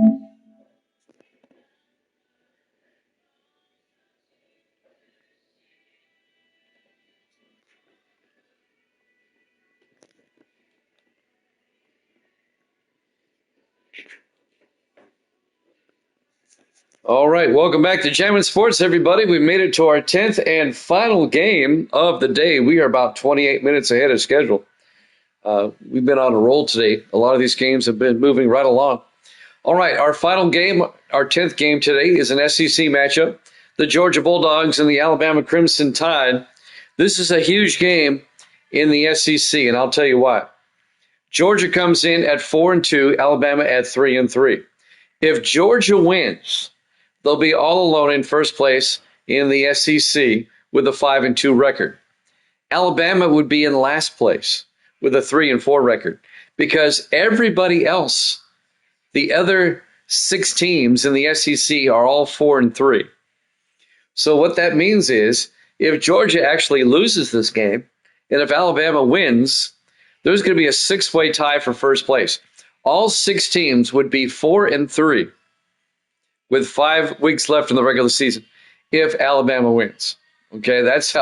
All right, welcome back to Jammin' Sports, everybody. We made it to our 10th and final game of the day. We are about 28 minutes ahead of schedule. We've been on a roll today. A lot of these games have been moving right along. All right, our final game, our 10th game today, is an SEC matchup. The Georgia Bulldogs and the Alabama Crimson Tide. This is a huge game in the SEC, and I'll tell you why. Georgia comes in at 4-2, Alabama at 3-3. If Georgia wins, they'll be all alone in first place in the SEC with a 5-2 record. Alabama would be in last place with a 3-4 record because everybody else, the other 6 teams in the SEC, are all 4-3. So what that means is if Georgia actually loses this game and if Alabama wins, there's going to be a 6-way tie for first place. All 6 teams would be 4-3 with 5 weeks left in the regular season if Alabama wins. Okay, that's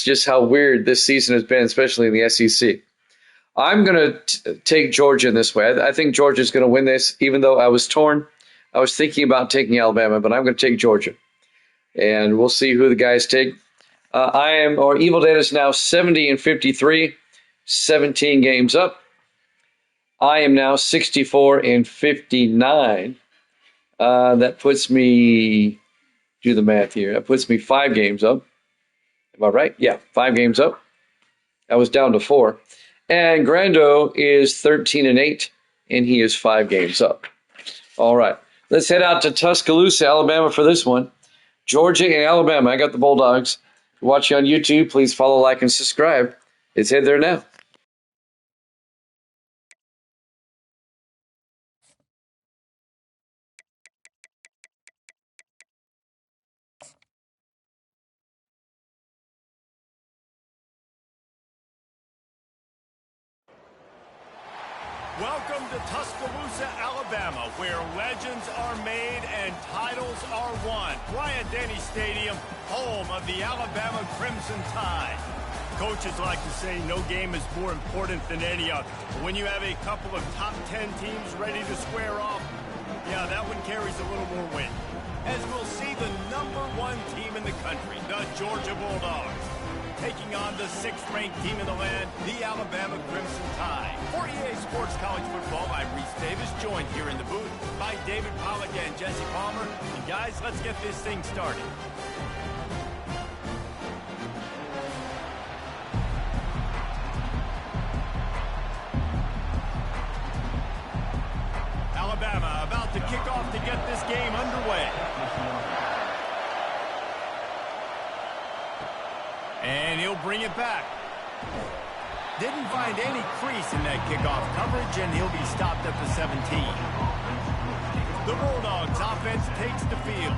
just how weird this season has been, especially in the SEC. I'm going to take Georgia in this way. I think Georgia's going to win this, even though I was torn. I was thinking about taking Alabama, but I'm going to take Georgia. And we'll see who the guys take. Evil Dead is now 70-53, 17 games up. I am now 64-59. That puts me, do the math here, that puts me 5 games up. Am I right? Yeah, 5 games up. I was down to 4. And Grando is 13-8, and he is 5 games up. All right, let's head out to Tuscaloosa, Alabama for this one. Georgia and Alabama. I got the Bulldogs. If you're watching on YouTube, please follow, like, and subscribe. Let's head there now. Welcome to Tuscaloosa, Alabama, where legends are made and titles are won. Bryant-Denny Stadium, home of the Alabama Crimson Tide. Coaches like to say no game is more important than any other. But when you have a couple of top 10 teams ready to square off, yeah, that one carries a little more weight. As we'll see the #1 team in the country, the Georgia Bulldogs, taking on the 6th-ranked team in the land, the Alabama Crimson Tide. For EA Sports College Football, I'm Reese Davis, joined here in the booth by David Pollack and Jesse Palmer. And guys, let's get this thing started. Alabama about to kick off to get this game underway. And he'll bring it back. Didn't find any crease in that kickoff coverage, and he'll be stopped at the 17. The Bulldogs offense takes the field.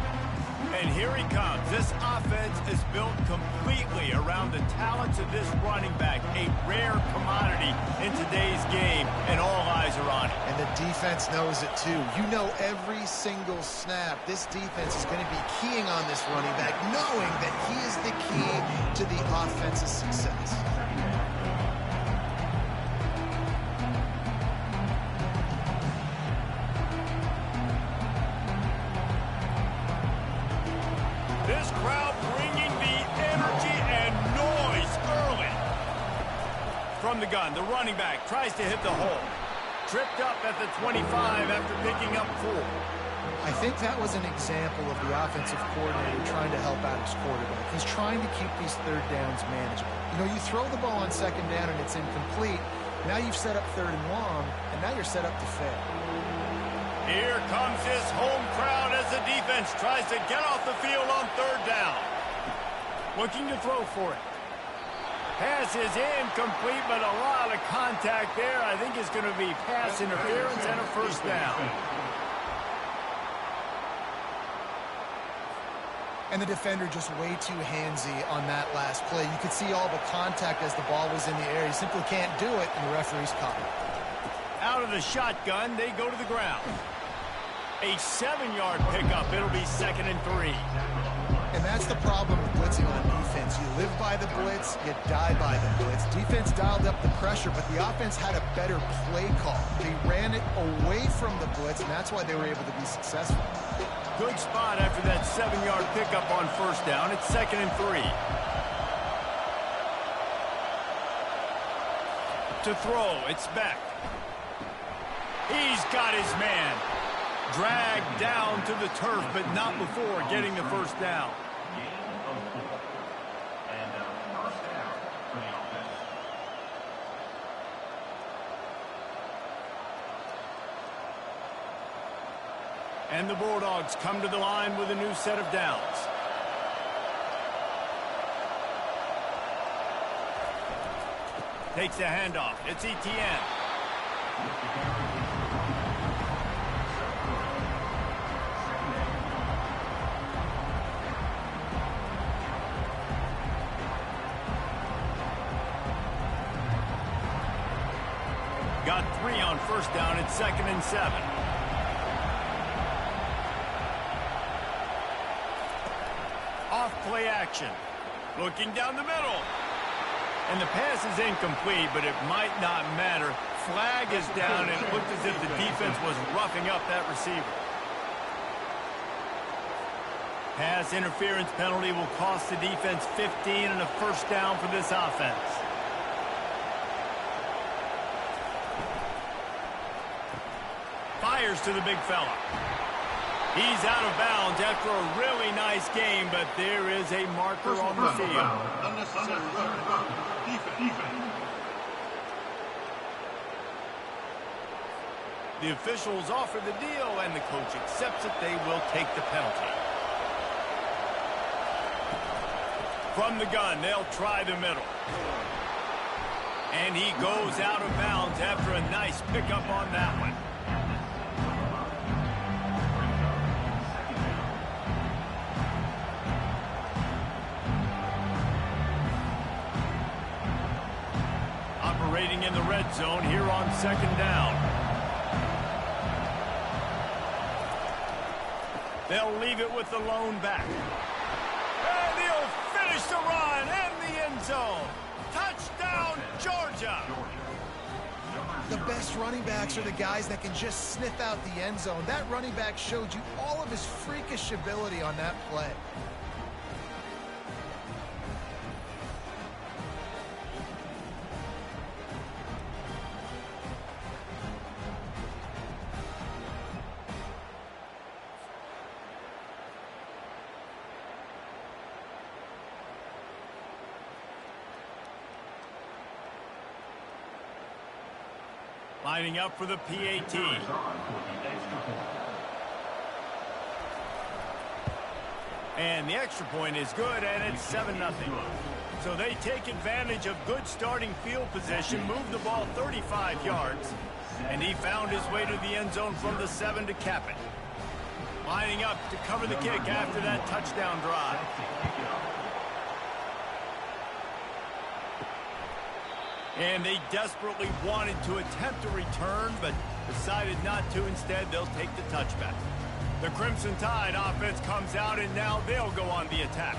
And here he comes. This offense is built completely around the talents of this running back, a rare commodity in today's game, and all eyes are on it. And the defense knows it too. You know every single snap, this defense is going to be keying on this running back, knowing that he is the key to the offense's success. This crowd bringing the energy and noise early. From the gun, the running back tries to hit the hole. Tripped up at the 25 after picking up 4. I think that was an example of the offensive coordinator trying to help out his quarterback. He's trying to keep these 3rd downs manageable. You know, you throw the ball on 2nd down and it's incomplete. Now you've set up 3rd and long, and now you're set up to fail. Here comes his home crowd as the defense tries to get off the field on 3rd down. Looking to throw for it. Pass is incomplete, but a lot of contact there. I think it's going to be pass interference and a 1st down. And the defender just way too handsy on that last play. You could see all the contact as the ball was in the air. He simply can't do it, and the referee's caught it. Out of the shotgun, they go to the ground. A 7-yard pickup. It'll be 2nd and 3. And that's the problem with blitzing on defense. You live by the blitz, you die by the blitz. Defense dialed up the pressure, but the offense had a better play call. They ran it away from the blitz, and that's why they were able to be successful. Good spot after that 7-yard pickup on 1st down. It's 2nd and 3. To throw, it's Beck. He's got his man. Dragged down to the turf, but not before getting the 1st down. And the Bulldogs come to the line with a new set of downs. Takes the handoff. It's Etienne. Got 3 on 1st down. It's 2nd and 7. Off play action. Looking down the middle. And the pass is incomplete, but it might not matter. Flag is down, and it looked as if the defense was roughing up that receiver. Pass interference penalty will cost the defense 15 and a 1st down for this offense. Fires to the big fella. He's out of bounds after a really nice game, but there is a marker on the field. The officials offer the deal, and the coach accepts it. They will take the penalty. From the gun, they'll try the middle. And he goes out of bounds after a nice pickup on that one. Operating in the red zone here on 2nd down. They'll leave it with the lone back. And he'll finish the run and the end zone. Touchdown, Georgia. The best running backs are the guys that can just sniff out the end zone. That running back showed you all of his freakish ability on that play. Lining up for the PAT. And the extra point is good, and it's 7-0. So they take advantage of good starting field position, move the ball 35 yards, and he found his way to the end zone from the 7 to cap it. Lining up to cover the kick after that touchdown drive. And they desperately wanted to attempt a return, but decided not to. Instead, they'll take the touchback. The Crimson Tide offense comes out, and now they'll go on the attack.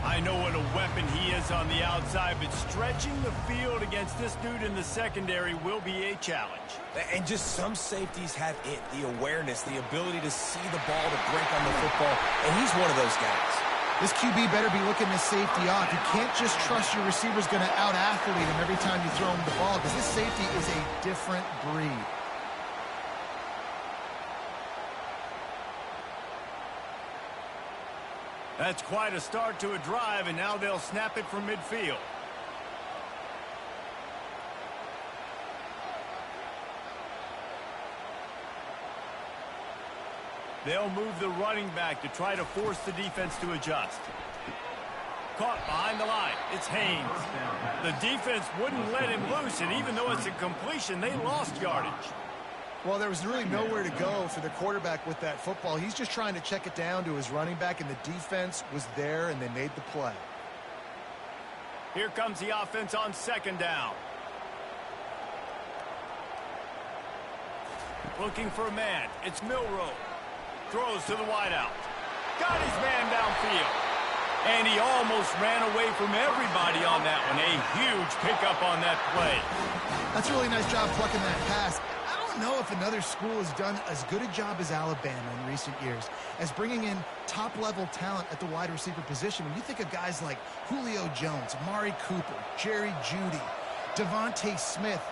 I know what a weapon he is on the outside, but stretching the field against this dude in the secondary will be a challenge. And just some safeties have it, the awareness, the ability to see the ball, to break on the football, and he's one of those guys. This QB better be looking this safety off. You can't just trust your receiver's going to out-athlete him every time you throw him the ball, because this safety is a different breed. That's quite a start to a drive, and now they'll snap it from midfield. They'll move the running back to try to force the defense to adjust. Caught behind the line. It's Haynes. The defense wouldn't let him loose, and even though it's a completion, they lost yardage. Well, there was really nowhere to go for the quarterback with that football. He's just trying to check it down to his running back, and the defense was there, and they made the play. Here comes the offense on 2nd down. Looking for a man. It's Milroe. Throws to the wideout. Got his man downfield. And he almost ran away from everybody on that one. A huge pickup on that play. That's a really nice job plucking that pass. I don't know if another school has done as good a job as Alabama in recent years as bringing in top-level talent at the wide receiver position. When you think of guys like Julio Jones, Amari Cooper, Jerry Jeudy, Devontae Smith,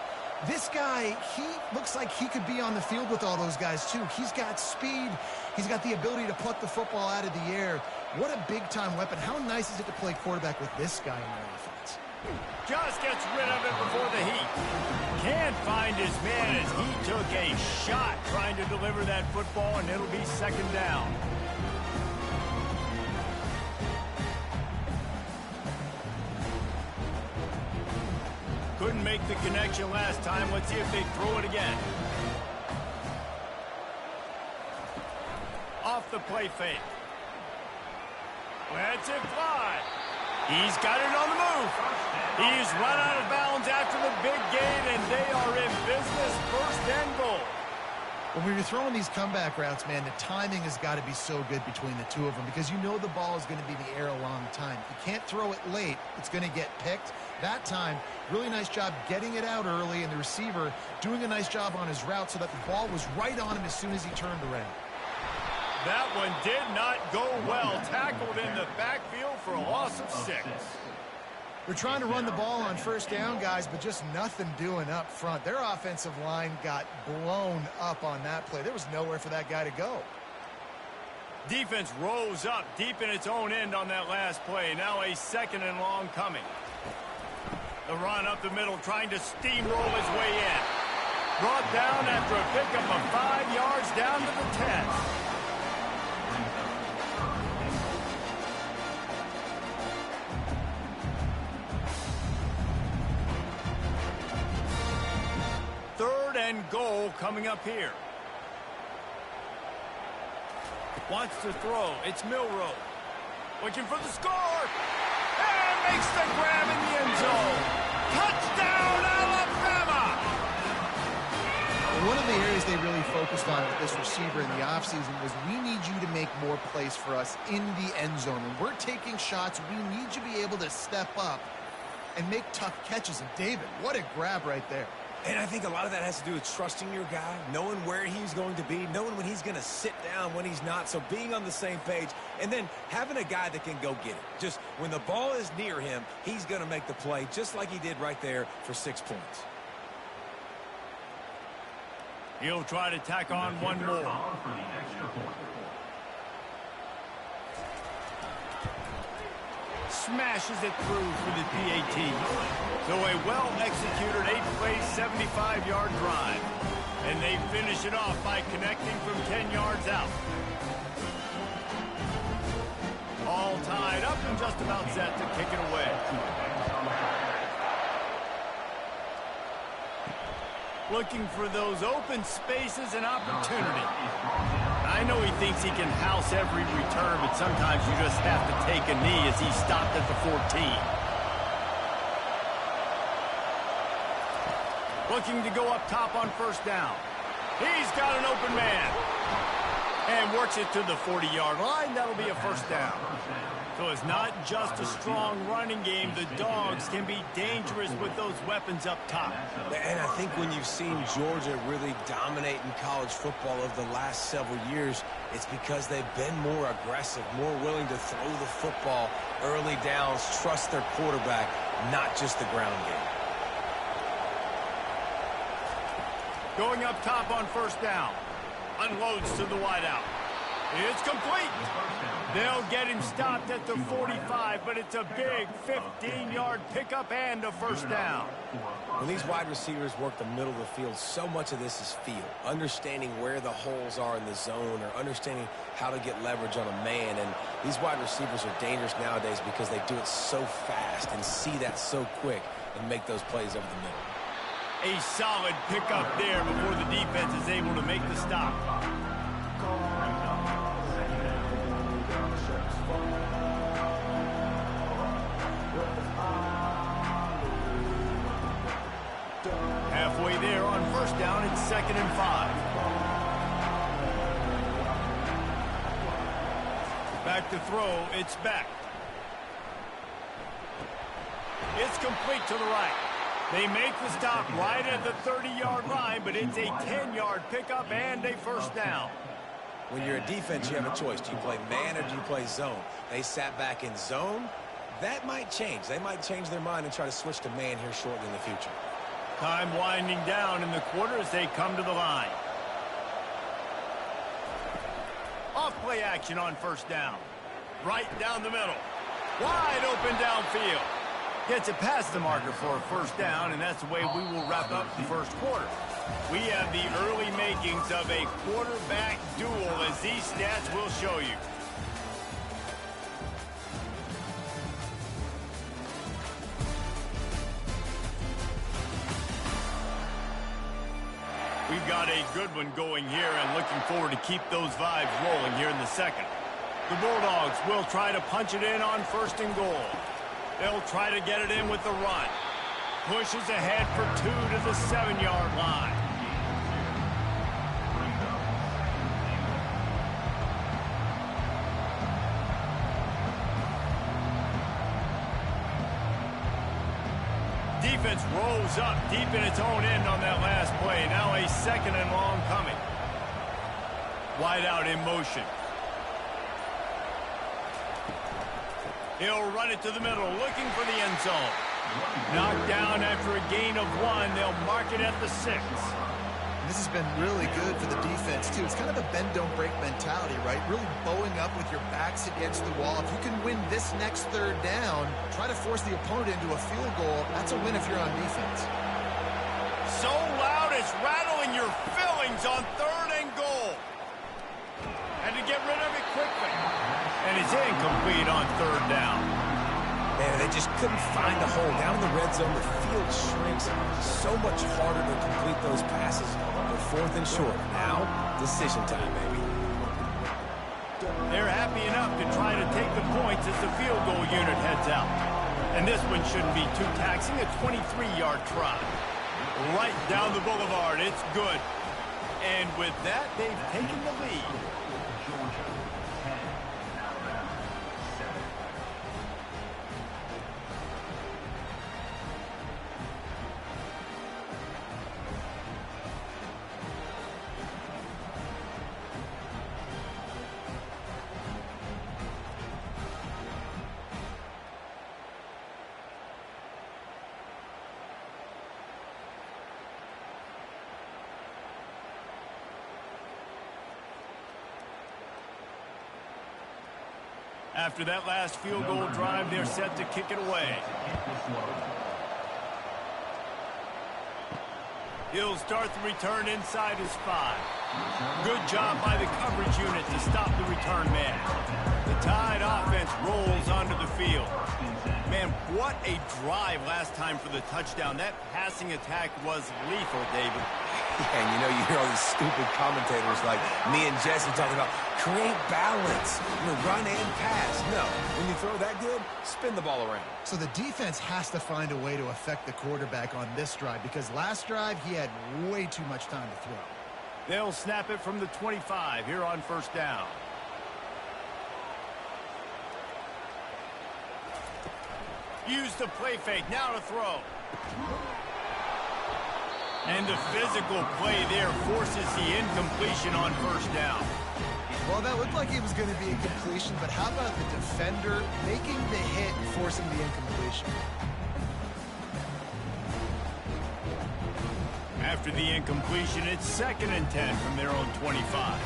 this guy, he looks like he could be on the field with all those guys too. He's got speed. He's got the ability to pluck the football out of the air. What a big-time weapon. How nice is it to play quarterback with this guy in your offense? Just gets rid of it before the heat. Can't find his man as he took a shot trying to deliver that football, and it'll be second down. Couldn't make the connection last time. Let's see if they throw it again. Off the play fake. Lets it fly. He's got it on the move. He's run out of bounds after the big gain, and they are in business. First and goal. When you're throwing these comeback routes, man, the timing has got to be so good between the two of them because you know the ball is going to be in the air a long time. You can't throw it late. It's going to get picked. That time, really nice job getting it out early, and the receiver doing a nice job on his route so that the ball was right on him as soon as he turned around. That one did not go well. Tackled in the backfield for a loss of 6. They're trying to run the ball on first down, guys, but just nothing doing up front. Their offensive line got blown up on that play. There was nowhere for that guy to go. Defense rose up deep in its own end on that last play. Now a second and long coming. The run up the middle, trying to steamroll his way in. Brought down after a pickup of 5 yards down to the 10. Third and goal coming up here. Wants to throw. It's Milroe. Looking for the score. And makes the grab in the end zone. Touchdown, Alabama! One of the areas they really focused on with this receiver in the offseason was we need you to make more plays for us in the end zone. When we're taking shots, we need you to be able to step up and make tough catches. And David, what a grab right there. And I think a lot of that has to do with trusting your guy, knowing where he's going to be, knowing when he's going to sit down, when he's not, so being on the same page, and then having a guy that can go get it. Just when the ball is near him, he's going to make the play, just like he did right there for 6 points. He'll try to tack on one more. Smashes it through for the PAT. So a well-executed 8-play, 75-yard drive. And they finish it off by connecting from 10 yards out. All tied up and just about set to kick it away. Looking for those open spaces and opportunity. I know he thinks he can house every return, but sometimes you just have to take a knee as he stopped at the 14. Looking to go up top on first down. He's got an open man. And works it to the 40-yard line. That'll be a first down. So it's not just a strong running game. The Dogs can be dangerous with those weapons up top. And I think when you've seen Georgia really dominate in college football over the last several years, it's because they've been more aggressive, more willing to throw the football early downs, trust their quarterback, not just the ground game. Going up top on first down. Unloads to the wideout. It's complete. They'll get him stopped at the 45, but it's a big 15-yard pickup and a first down. When these wide receivers work the middle of the field, so much of this is feel. Understanding where the holes are in the zone or understanding how to get leverage on a man. And these wide receivers are dangerous nowadays because they do it so fast and see that so quick and make those plays over the middle. A solid pickup there before the defense is able to make the stop. Halfway there on first down, it's 2nd and 5. Back to throw, it's Beck. It's complete to the right. They make the stop right at the 30-yard line, but it's a 10-yard pickup and a first down. When you're a defense, you have a choice. Do you play man or do you play zone? They sat back in zone. That might change. They might change their mind and try to switch to man here shortly in the future. Time winding down in the quarter as they come to the line. Off play action on first down. Right down the middle. Wide open downfield. Gets it past the marker for a first down, and that's the way we will wrap up the first quarter. We have the early makings of a quarterback duel, as these stats will show you. We've got a good one going here, and looking forward to keep those vibes rolling here in the second. The Bulldogs will try to punch it in on first and goal. They'll try to get it in with the run. Pushes ahead for 2 to the 7-yard line. Defense rolls up deep in its own end on that last play. Now a second and long coming. Wide out in motion. He'll run it to the middle, looking for the end zone. Knocked down after a gain of 1. They'll mark it at the 6. This has been really good for the defense, too. It's kind of a bend-don't-break mentality, right? Really bowing up with your backs against the wall. If you can win this next third down, try to force the opponent into a field goal. That's a win if you're on defense. So loud it's rattling your fillings on third and goal. Had to get rid of it quickly. And it's incomplete on third down. Man, they just couldn't find a hole. Down in the red zone, the field shrinks. So much harder to complete those passes. They're fourth and short. Now, decision time, baby. They're happy enough to try to take the points as the field goal unit heads out. And this one shouldn't be too taxing. A 23-yard try. Right down the boulevard. It's good. And with that, they've taken the lead. After that last field goal drive, they're set to kick it away. He'll start the return inside his 5. Good job by the coverage unit to stop the return man. The Tide offense rolls onto the field. Man, what a drive last time for the touchdown. That passing attack was lethal, David. Yeah, and you hear all these stupid commentators like me and Jesse talking about create balance, run and pass. No, when you throw that good, spin the ball around. So the defense has to find a way to affect the quarterback on this drive because last drive he had way too much time to throw. They'll snap it from the 25 here on first down. Use the play fake, now to throw. And the physical play there forces the incompletion on first down. Well, that looked like it was going to be a completion, but how about the defender making the hit and forcing the incompletion? After the incompletion, it's 2nd and 10 from their own 25.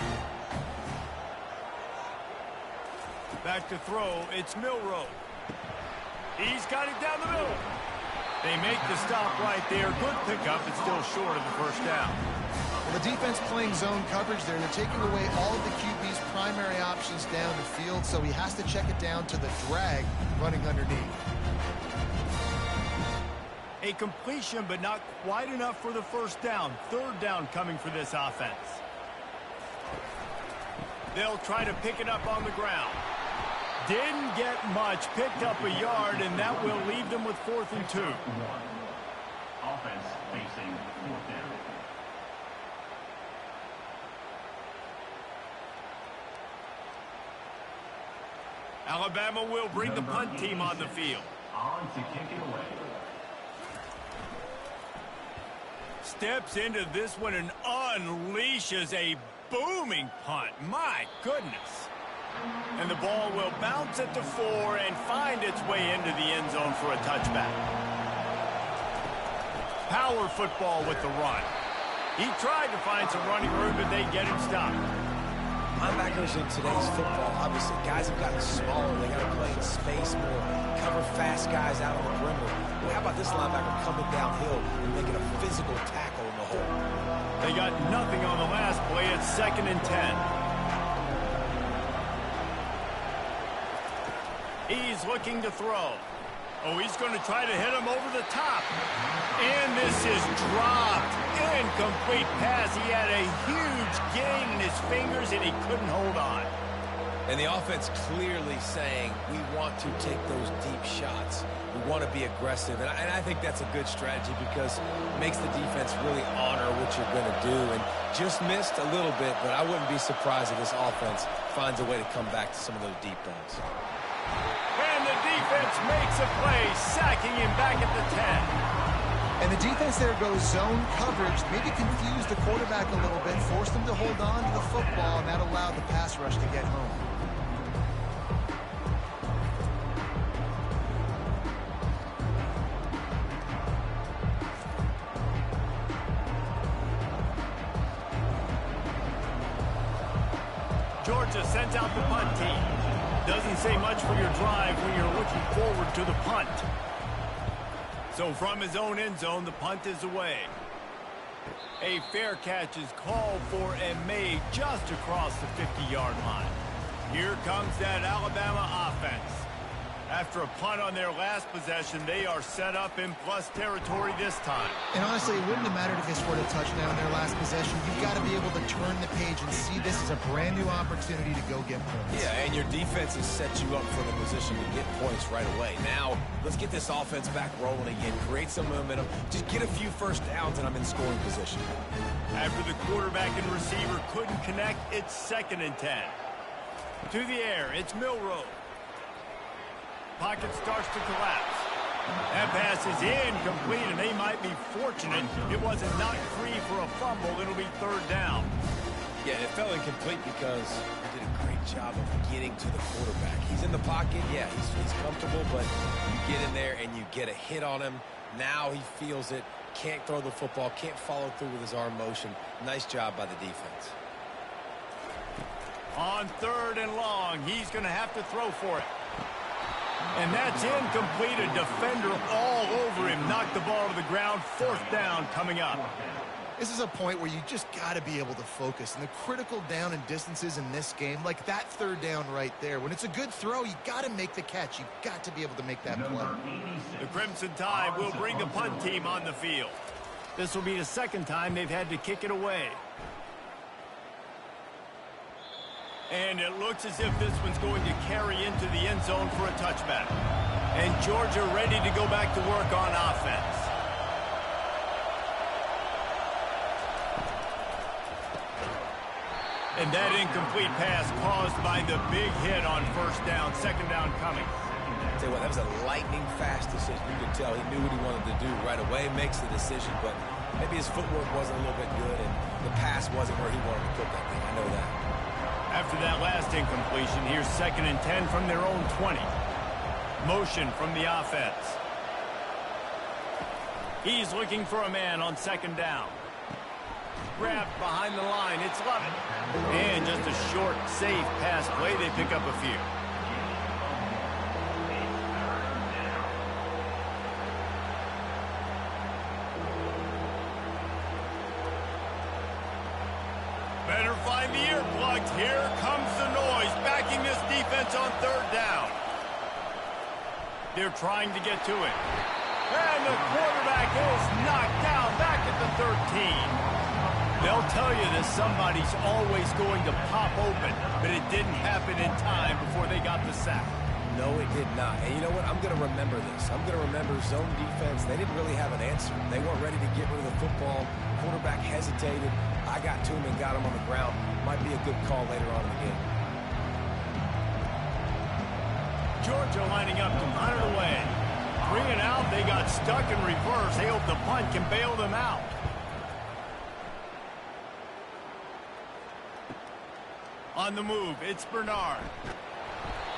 Back to throw, it's Milroe. He's got it down the middle. They make the stop right there. Good pickup, but still short of the first down. Well, the defense playing zone coverage there. They're taking away all of the QB's primary options down the field, so he has to check it down to the drag running underneath. A completion, but not quite enough for the first down. Third down coming for this offense. They'll try to pick it up on the ground. Didn't get much, picked up a yard, and that will leave them with 4th and 2. Offense facing 4th down. Alabama will bring the punt team on the field. On to kick it away. Steps into this one and unleashes a booming punt. My goodness. And the ball will bounce at the 4 and find its way into the end zone for a touchback. Power football with the run. He tried to find some running room, but they get him stopped. Linebackers in today's football, obviously, guys have gotten smaller. They got to play in space more, cover fast guys out on the perimeter. Well, how about this linebacker coming downhill and making a physical tackle in the hole? They got nothing on the last play. It's 2nd and 10. He's looking to throw. Oh, he's going to try to hit him over the top. And this is dropped. Incomplete pass. He had a huge gain in his fingers, and he couldn't hold on. And the offense clearly saying, we want to take those deep shots. We want to be aggressive. And I think that's a good strategy because it makes the defense really honor what you're going to do. And just missed a little bit, but I wouldn't be surprised if this offense finds a way to come back to some of those deep balls. And the defense makes a play, sacking him back at the 10. And the defense there goes zone coverage, maybe confused the quarterback a little bit, forced him to hold on to the football, and that allowed the pass rush to get home. Georgia sends out the punt team. Doesn't say much for your drive when you're looking forward to the punt. So from his own end zone, the punt is away. A fair catch is called for and made just across the 50-yard line. Here comes that Alabama offense. After a punt on their last possession, they are set up in plus territory this time. And honestly, it wouldn't have mattered if they scored a touchdown their last possession. You've got to be able to turn the page and see this as a brand new opportunity to go get points. Yeah, and your defense has set you up for the position to get points right away. Now, let's get this offense back rolling again, create some momentum, just get a few first downs, and I'm in scoring position. After the quarterback and receiver couldn't connect, it's 2nd and 10. To the air, it's Milroe. Pocket starts to collapse. That pass is incomplete, and they might be fortunate it wasn't knocked free for a fumble. It'll be 3rd down. Yeah, it fell incomplete because he did a great job of getting to the quarterback. He's in the pocket. Yeah, he's comfortable, but you get in there and you get a hit on him. Now he feels it. Can't throw the football. Can't follow through with his arm motion. Nice job by the defense. On 3rd and long, he's going to have to throw for it. And that's incomplete. A defender all over him. Knocked the ball to the ground. 4th down coming up. This is a point where you just got to be able to focus. And the critical down and distances in this game, like that 3rd down right there, when it's a good throw, you got to make the catch. You've got to be able to make that play. The Crimson Tide will bring the punt team on the field. This will be the 2nd time they've had to kick it away. And it looks as if this one's going to carry into the end zone for a touchback. And Georgia ready to go back to work on offense. And that incomplete pass caused by the big hit on 1st down, 2nd down coming. Tell you what, that was a lightning fast decision. You could tell he knew what he wanted to do right away, makes the decision, but maybe his footwork wasn't a little bit good and the pass wasn't where he wanted to put that thing. I know that. After that last incompletion, here's 2nd and 10 from their own 20. Motion from the offense. He's looking for a man on 2nd down. Grabbed behind the line. It's Lovett. And just a short, safe pass play. They pick up a few. Better find the earplugs. Here comes the noise, backing this defense on 3rd down. They're trying to get to it. And the quarterback is knocked down back at the 13. They'll tell you that somebody's always going to pop open, but it didn't happen in time before they got the sack. No, it did not. And you know what? I'm going to remember this. I'm going to remember zone defense. They didn't really have an answer. They weren't ready to get rid of the football. Quarterback hesitated. I got to him and got him on the ground. Might be a good call later on in the game. Georgia lining up to punt it away. 3 and out. They got stuck in reverse. They hope the punt can bail them out. On the move, it's Bernard.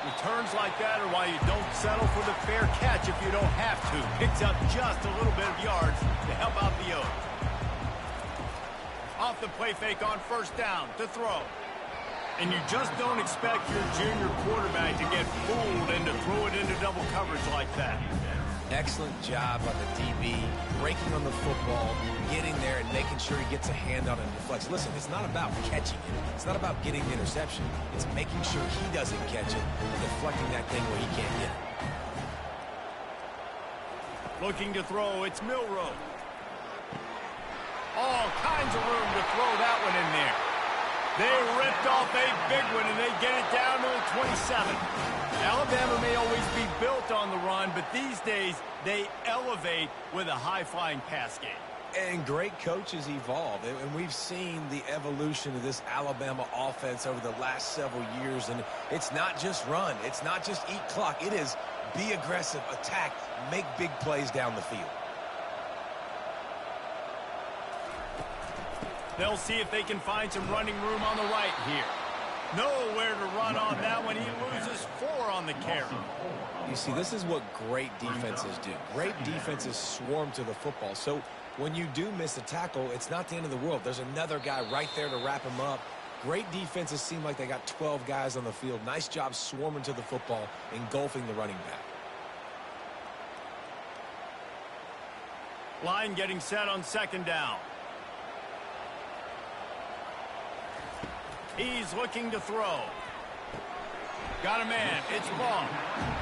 Returns like that are why you don't settle for the fair catch if you don't have to. Picks up just a little bit of yards to help out the Oaks. Off the play fake on first down to throw. And you just don't expect your junior quarterback to get fooled and to throw it into double coverage like that. Excellent job on the DB, breaking on the football, getting there and making sure he gets a hand on it and deflects. Listen, it's not about catching it. It's not about getting the interception. It's making sure he doesn't catch it and deflecting that thing where he can't get it. Looking to throw, it's Milroe. All kinds of room to throw that one in there. They ripped off a big one, and they get it down to the 27. Alabama may always be built on the run, but these days they elevate with a high-flying pass game. And great coaches evolve, and we've seen the evolution of this Alabama offense over the last several years, and it's not just run. It's not just eat clock. It is be aggressive, attack, make big plays down the field. They'll see if they can find some running room on the right here. Nowhere to run on that one. He loses 4 on the carry. You see, this is what great defenses do. Great defenses swarm to the football. So when you do miss a tackle, it's not the end of the world. There's another guy right there to wrap him up. Great defenses seem like they got 12 guys on the field. Nice job swarming to the football, engulfing the running back. Line getting set on second down. He's looking to throw. Got a man. It's Ball.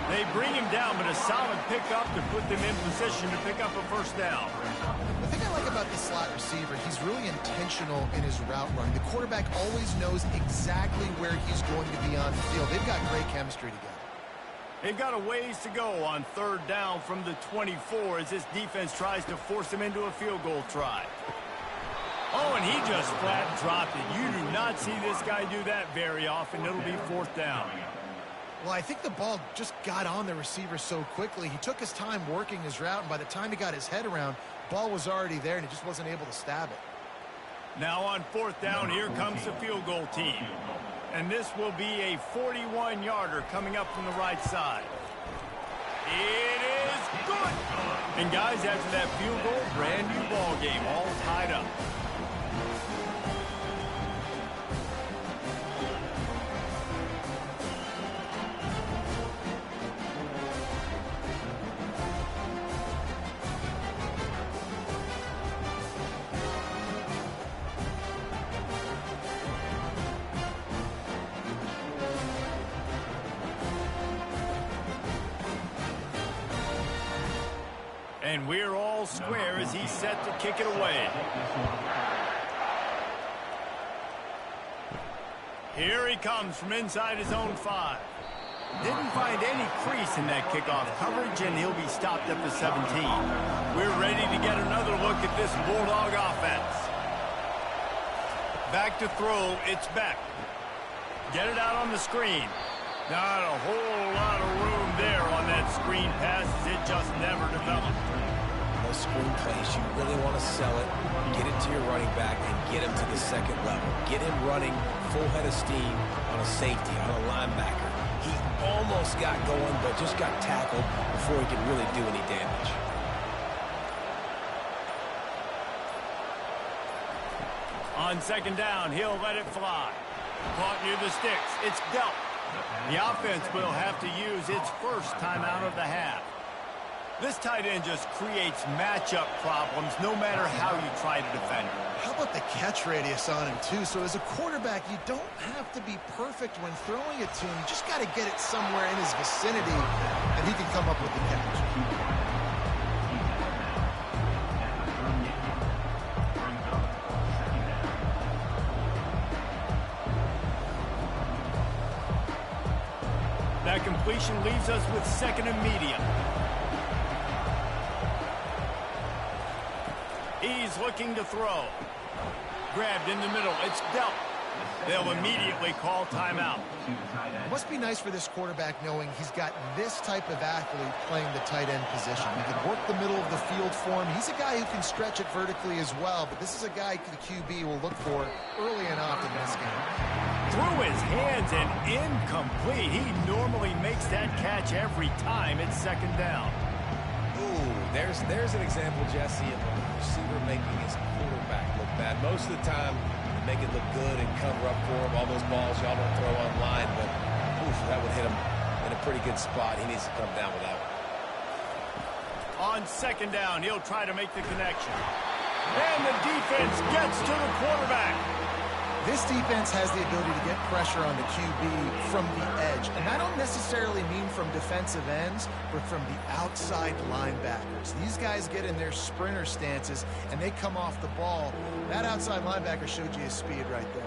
They bring him down, but a solid pickup to put them in position to pick up a first down. The thing I like about the slot receiver, he's really intentional in his route run. The quarterback always knows exactly where he's going to be on the field. They've got great chemistry together. They've got a ways to go on third down from the 24 as this defense tries to force them into a field goal try. Oh, and he just flat dropped it. You do not see this guy do that very often. It'll be fourth down. Well, I think the ball just got on the receiver so quickly. He took his time working his route, and by the time he got his head around, ball was already there, and he just wasn't able to stab it. Now on fourth down, here comes the field goal team. And this will be a 41-yarder coming up from the right side. It is good. And guys, after that field goal, brand new ball game, all tied up. And we're all square as he's set to kick it away. Here he comes from inside his own 5. Didn't find any crease in that kickoff coverage, and he'll be stopped at the 17. We're ready to get another look at this Bulldog offense. Back to throw, it's Beck. Get it out on the screen. Not a whole lot of room there on that screen pass as it just never developed. Those screen plays, you really want to sell it, get it to your running back, and get him to the second level. Get him running full head of steam on a safety, on a linebacker. He almost got going, but just got tackled before he could really do any damage. On second down, he'll let it fly. Caught near the sticks. It's dealt. The offense will have to use its first timeout of the half. This tight end just creates matchup problems no matter how you try to defend him. How about the catch radius on him, too? So as a quarterback, you don't have to be perfect when throwing it to him. You just got to get it somewhere in his vicinity, and he can come up with the catch. That completion leaves us with second and medium. He's looking to throw. Grabbed in the middle. It's dealt. They'll immediately call timeout. It must be nice for this quarterback knowing he's got this type of athlete playing the tight end position. He can work the middle of the field for him. He's a guy who can stretch it vertically as well, but this is a guy the QB will look for early and often in this game. Through his hands and incomplete. He normally makes that catch every time. It's second down. Ooh, there's an example, Jesse, of a receiver making his quarterback look bad. Most of the time, make it look good and cover up for him. All those balls y'all don't throw online, but oof, that would hit him in a pretty good spot. He needs to come down with that one. On second down, he'll try to make the connection. And the defense gets to the quarterback. This defense has the ability to get pressure on the QB from the edge. And I don't necessarily mean from defensive ends, but from the outside linebackers. These guys get in their sprinter stances, and they come off the ball. That outside linebacker showed you his speed right there.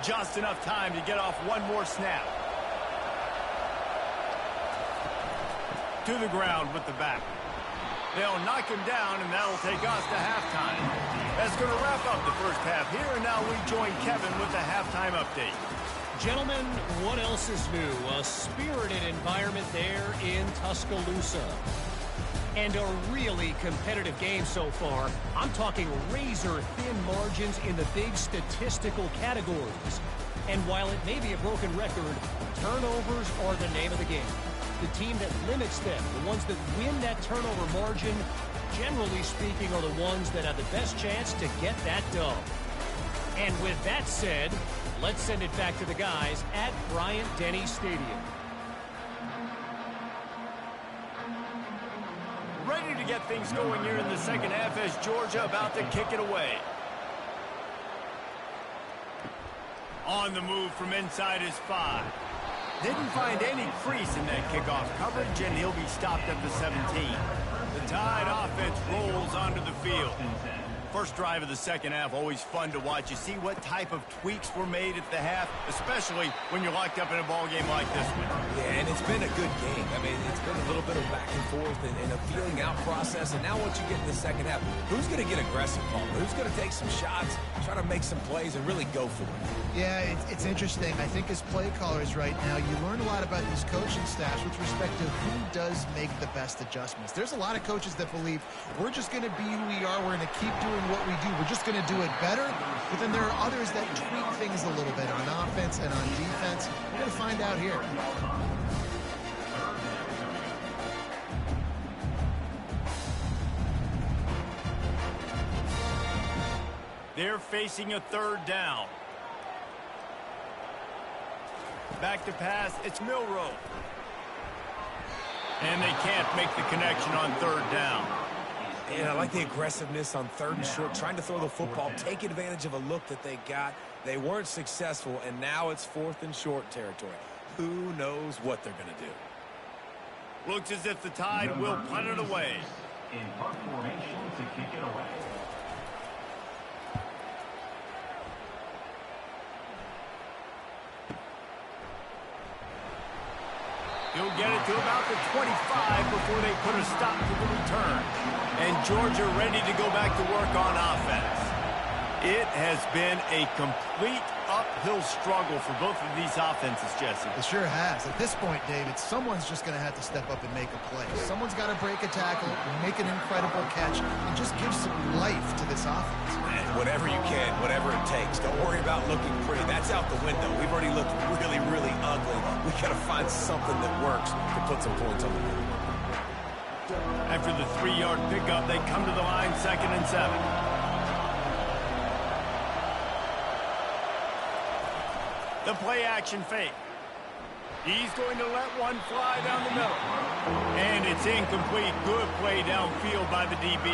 Just enough time to get off one more snap. To the ground with the back. They'll knock him down, and that'll take us to halftime. That's going to wrap up the first half here, and now we join Kevin with the halftime update. Gentlemen, what else is new? A spirited environment there in Tuscaloosa. And a really competitive game so far. I'm talking razor-thin margins in the big statistical categories. And while it may be a broken record, turnovers are the name of the game. The team that limits them, the ones that win that turnover margin, generally speaking, are the ones that have the best chance to get that dub. And with that said, let's send it back to the guys at Bryant-Denny Stadium. Ready to get things going here in the second half as Georgia about to kick it away. On the move from inside his 5. Didn't find any crease in that kickoff coverage, and he'll be stopped at the 17. The Tide offense rolls onto the field. First drive of the second half, always fun to watch. You see what type of tweaks were made at the half, especially when you're locked up in a ball game like this one. Yeah, and it's been a good game. I mean, it's been a little bit of back and forth and a feeling out process. And now once you get in the second half, who's going to get aggressive, Paul? Who's going to take some shots, try to make some plays, and really go for it? Yeah, it's interesting. I think as play callers right now, you learn a lot about these coaching staffs with respect to who does make the best adjustments. There's a lot of coaches that believe we're just going to be who we are. We're going to keep doing what we do. We're just going to do it better. But then there are others that tweak things a little bit on offense and on defense. We're going to find out here. They're facing a third down. Back to pass, it's Milroe. And they can't make the connection on third down. And I like the aggressiveness on third and short, trying to throw the football, take advantage of a look that they got. They weren't successful, and now it's fourth and short territory. Who knows what they're going to do? Looks as if the Tide will punt it away. In punt formation to kick it away. He'll get it to about the 25 before they put a stop to the return. And Georgia ready to go back to work on offense. It has been a complete uphill struggle for both of these offenses, Jesse. It sure has. At this point, David, someone's just going to have to step up and make a play. Someone's got to break a tackle, make an incredible catch, and just give some life to this offense. And whatever you can, whatever it takes. Don't worry about looking pretty. That's out the window. We've already looked really, really ugly. We got to find something that works to put some points on the board. After the 3-yard pickup, they come to the line, 2nd and 7. The play action fake. He's going to let one fly down the middle. And it's incomplete. Good play downfield by the DB.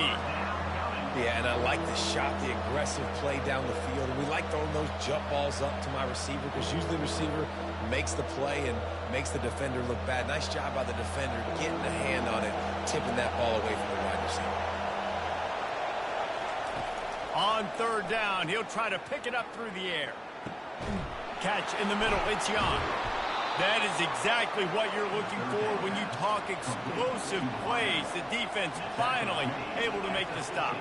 Yeah, and I like the shot, the aggressive play down the field. And we like throwing those jump balls up to my receiver because usually the receiver makes the play and makes the defender look bad. Nice job by the defender getting a hand on it, tipping that ball away from the wide receiver. On third down, he'll try to pick it up through the air. Catch in the middle, it's Young. That is exactly what you're looking for when you talk explosive plays. The defense finally able to make the stop.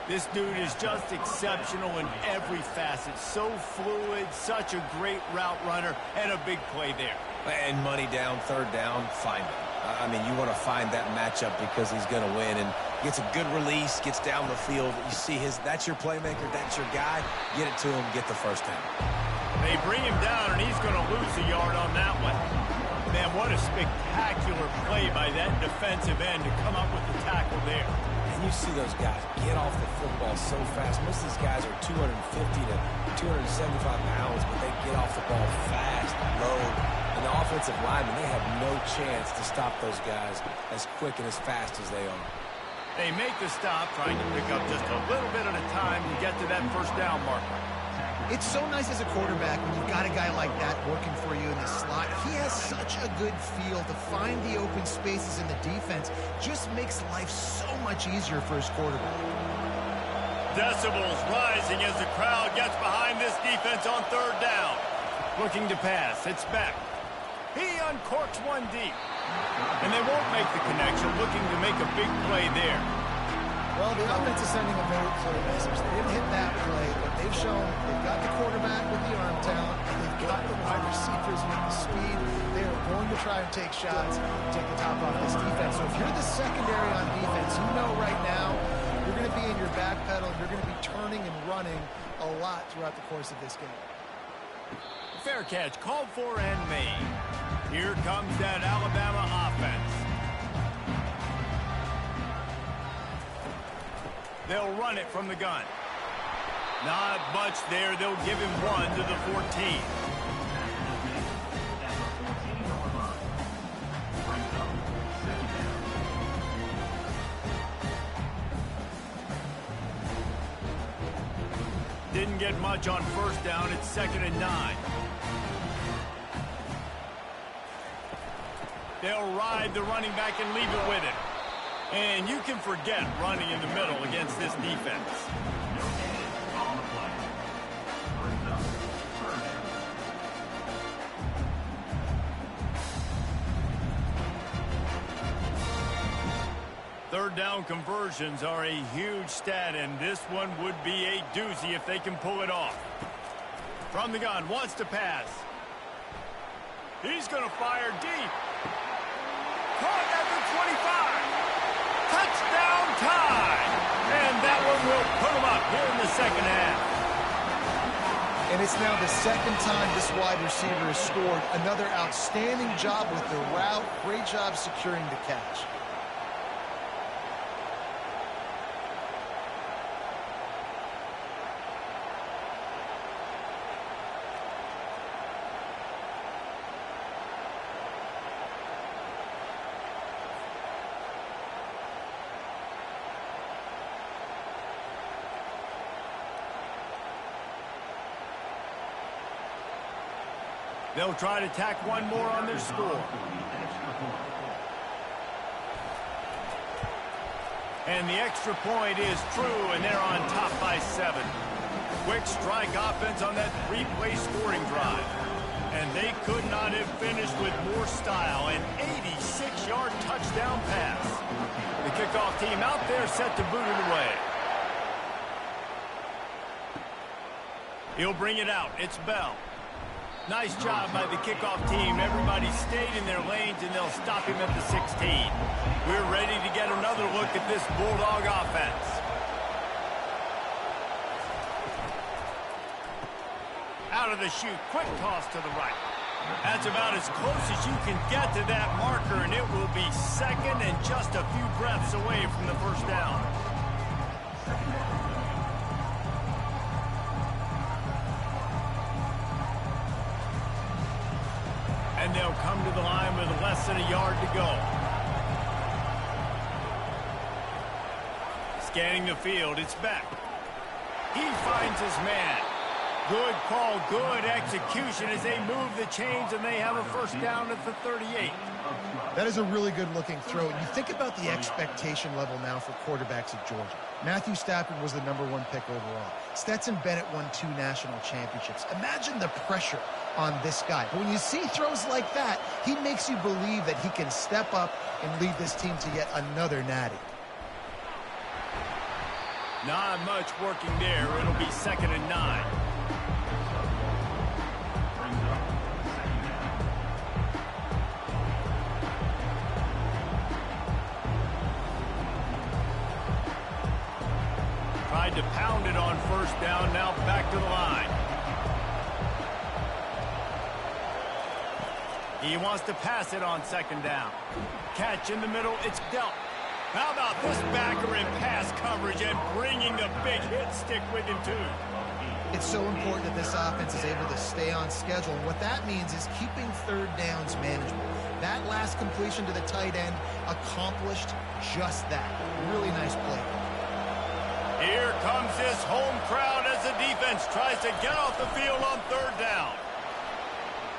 This dude is just exceptional in every facet. So fluid, such a great route runner, and a big play there. And money down, third down, find him. I mean, you want to find that matchup because he's going to win, and gets a good release, gets down the field. You see that's your playmaker, that's your guy. Get it to him, get the first down. They bring him down, and he's going to lose a yard on that one. Man, what a spectacular play by that defensive end to come up with the tackle there. And you see those guys get off the football so fast. Most of these guys are 250 to 275 pounds, but they get off the ball fast, low. And the offensive linemen, they have no chance to stop those guys as quick and as fast as they are. They make the stop, trying to pick up just a little bit at a time to get to that first down marker. It's so nice as a quarterback when you've got a guy like that working for you in the slot. He has such a good feel to find the open spaces in the defense. Just makes life so much easier for his quarterback. Decibels rising as the crowd gets behind this defense on third down. Looking to pass. It's Beck. He uncorks one deep. And they won't make the connection, looking to make a big play there. Well, the offense is sending a very clear message. They didn't hit that play, but they've shown they've got the quarterback with the arm talent, and they've got the wide receivers with the speed. They are going to try and take shots, take the top off this defense. So if you're the secondary on defense, you know right now you're going to be in your back pedal, and you're going to be turning and running a lot throughout the course of this game. Fair catch, called for and made. Here comes that Alabama offense. They'll run it from the gun. Not much there. They'll give him one to the 14. Didn't get much on first down. It's 2nd and 9. They'll ride the running back and leave it with him. And you can forget running in the middle against this defense. Third down conversions are a huge stat, and this one would be a doozy if they can pull it off. From the gun, wants to pass. He's going to fire deep. Caught at the 25. Touchdown tie. And that one will put them up here in the second half. And it's now the second time this wide receiver has scored. Another outstanding job with the route. Great job securing the catch. They'll try to tack one more on their score. And the extra point is true, and they're on top by 7. Quick strike offense on that 3-play scoring drive. And they could not have finished with more style. An 86-yard touchdown pass. The kickoff team out there set to boot it away. He'll bring it out. It's Bell. Nice job by the kickoff team. Everybody stayed in their lanes, and they'll stop him at the 16. We're ready to get another look at this Bulldog offense. Out of the chute, quick toss to the right. That's about as close as you can get to that marker, and it will be second and just a few breaths away from the first down. And they'll come to the line with less than a yard to go. Scanning the field, it's Beck. He finds his man. Good call, good execution as they move the chains, and they have a first down at the 38. That is a really good-looking throw. And you think about the expectation level now for quarterbacks at Georgia. Matthew Stafford was the #1 pick overall. Stetson Bennett won 2 national championships. Imagine the pressure on this guy. But when you see throws like that, he makes you believe that he can step up and lead this team to yet another natty. Not much working there. It'll be 2nd and 9. Tried to pound it on first down, now back to the line. He wants to pass it on 2nd down. Catch in the middle, it's dealt. How about this backer in pass coverage and bringing the big hit stick with him too? It's so important that this offense is able to stay on schedule. And what that means is keeping 3rd downs manageable. That last completion to the tight end accomplished just that. Really nice play. Here comes this home crowd as the defense tries to get off the field on 3rd down.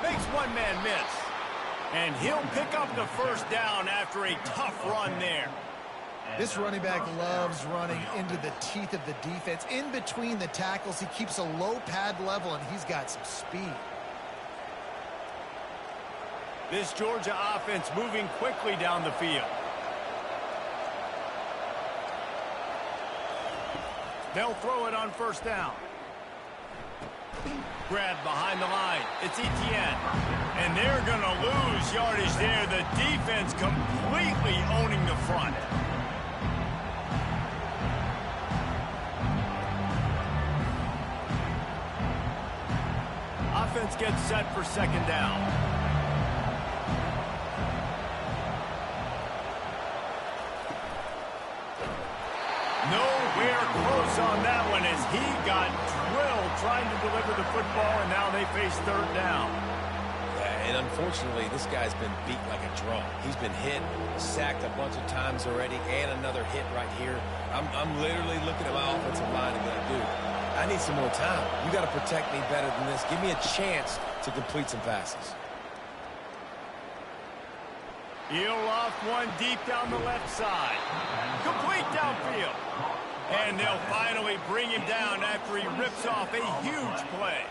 Makes one man miss. And he'll pick up the first down after a tough run there. This running back loves running into the teeth of the defense. In between the tackles, he keeps a low pad level, and he's got some speed. This Georgia offense moving quickly down the field. They'll throw it on 1st down. Grabbed behind the line. It's Etienne. And they're going to lose yardage there. The defense completely owning the front. Offense gets set for 2nd down. Nowhere close on that one as he got drilled trying to deliver the football, and now they face 3rd down. Yeah, and unfortunately, this guy's been beat like a drum. He's been hit, sacked a bunch of times already, and another hit right here. I'm literally looking at my offensive line and going, dude, I need some more time. You got to protect me better than this. Give me a chance to complete some passes. He'll loft one deep down the left side. Complete downfield. And they'll finally bring him down after he rips off a huge play.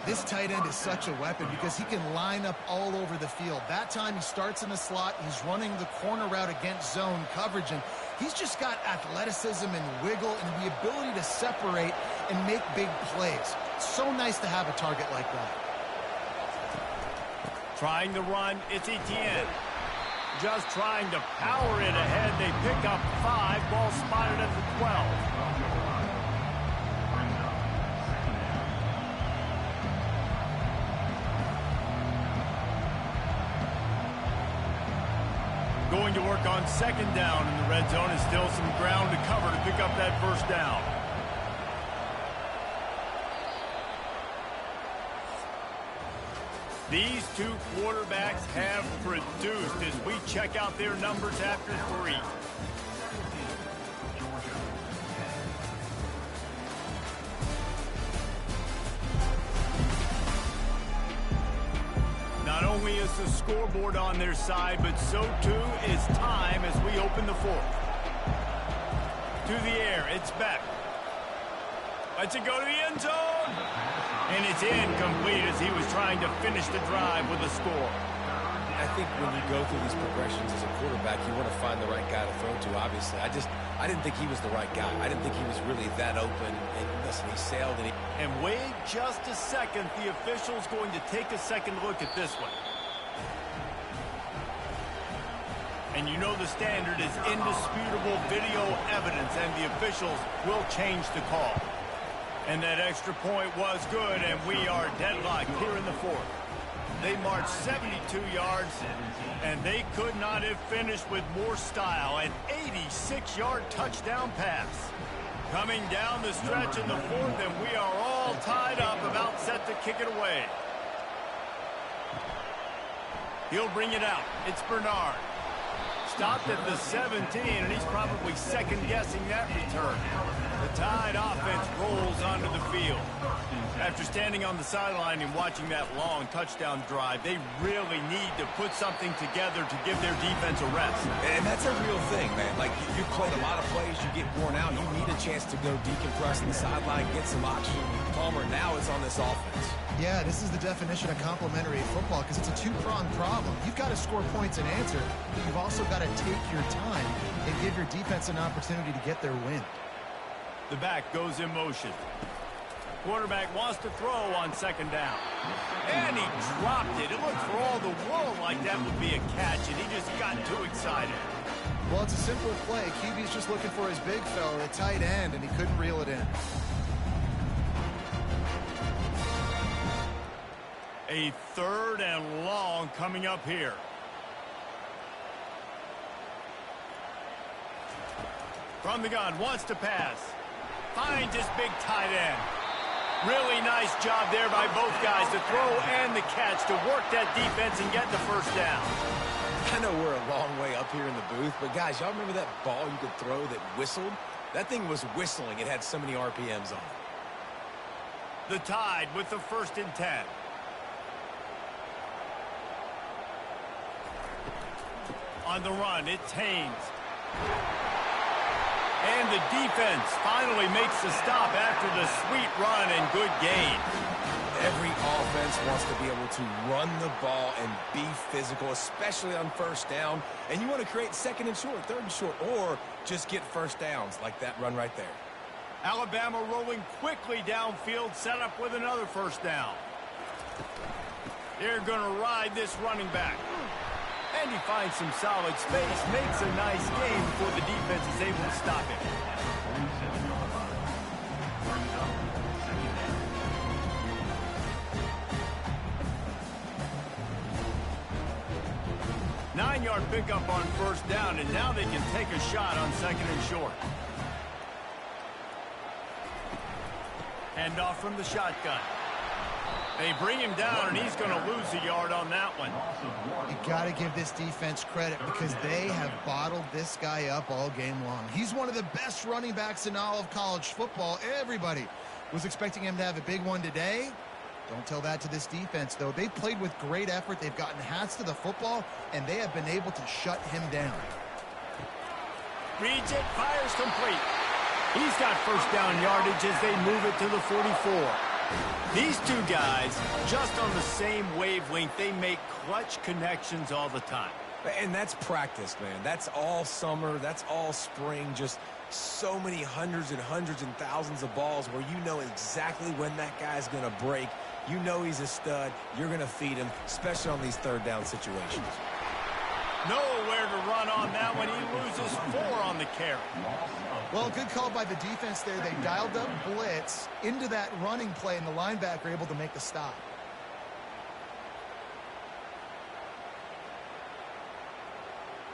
This tight end is such a weapon because he can line up all over the field. That time he starts in the slot. He's running the corner route against zone coverage, and he's just got athleticism and wiggle and the ability to separate and make big plays. So nice to have a target like that. Trying to run, it's Etienne. Just trying to power it ahead. They pick up 5. Ball spotted at the 12. Going to work on 2nd down in the red zone, and still some ground to cover to pick up that first down. These 2 quarterbacks have produced as we check out their numbers after 3. Not only is the scoreboard on their side, but so too is time as we open the 4th. To the air, it's Beck. Lets it go to the end zone. And it's incomplete as he was trying to finish the drive with a score. I think when you go through these progressions as a quarterback, you want to find the right guy to throw to, obviously. I didn't think he was the right guy. I didn't think he was really that open. And listen, he sailed and And wait just a second. The official's going to take a second look at this one. And you know the standard is indisputable video evidence, and the officials will change the call. And that extra point was good, and we are deadlocked here in the 4th. They marched 72 yards, and they could not have finished with more style. An 86-yard touchdown pass. Coming down the stretch in the 4th, and we are all tied up, about set to kick it away. He'll bring it out. It's Bernard. Stopped at the 17, and he's probably second-guessing that return. The Tide offense rolls onto the field. After standing on the sideline and watching that long touchdown drive, they really need to put something together to give their defense a rest. And that's a real thing, man. Like, you played a lot of plays, you get worn out, you need a chance to go decompress on the sideline, get some oxygen. Palmer, now it's on this offense. Yeah, this is the definition of complementary football because it's a two-pronged problem. You've got to score points and answer, but you've also got to take your time and give your defense an opportunity to get their win. The back goes in motion. Quarterback wants to throw on second down. And he dropped it. It looked for all the world like that would be a catch, and he just got too excited. Well, it's a simple play. QB's just looking for his big fella at tight end, and he couldn't reel it in. A 3rd and long coming up here. From the gun, wants to pass. Finds his big tight end. Really nice job there by both guys, the throw and the catch, to work that defense and get the first down. I know we're a long way up here in the booth, but guys, y'all remember that ball you could throw that whistled? That thing was whistling. It had so many RPMs on it. The Tide with the 1st and 10. On the run, it's Haynes. And the defense finally makes the stop after the sweet run and good gain. Every offense wants to be able to run the ball and be physical, especially on 1st down. And you want to create 2nd and short, 3rd and short, or just get 1st downs like that run right there. Alabama rolling quickly downfield, set up with another 1st down. They're going to ride this running back. And he finds some solid space, makes a nice gain before the defense is able to stop him. 9-yard pickup on 1st down, and now they can take a shot on 2nd and short. Hand off from the shotgun. They bring him down, and he's going to lose a yard on that one. You got to give this defense credit because they have bottled this guy up all game long. He's one of the best running backs in all of college football. Everybody was expecting him to have a big one today. Don't tell that to this defense, though. They've played with great effort. They've gotten hats to the football, and they have been able to shut him down. Reads it, fires complete. He's got 1st down yardage as they move it to the 44. These two guys, just on the same wavelength, they make clutch connections all the time. And that's practice, man. That's all summer. That's all spring. Just so many hundreds and thousands of balls where you know exactly when that guy's going to break. You know he's a stud. You're going to feed him, especially on these 3rd down situations. Nowhere to run on that one. He loses 4 on the carry. Well, good call by the defense there. They dialed up blitz into that running play, and the linebacker able to make the stop.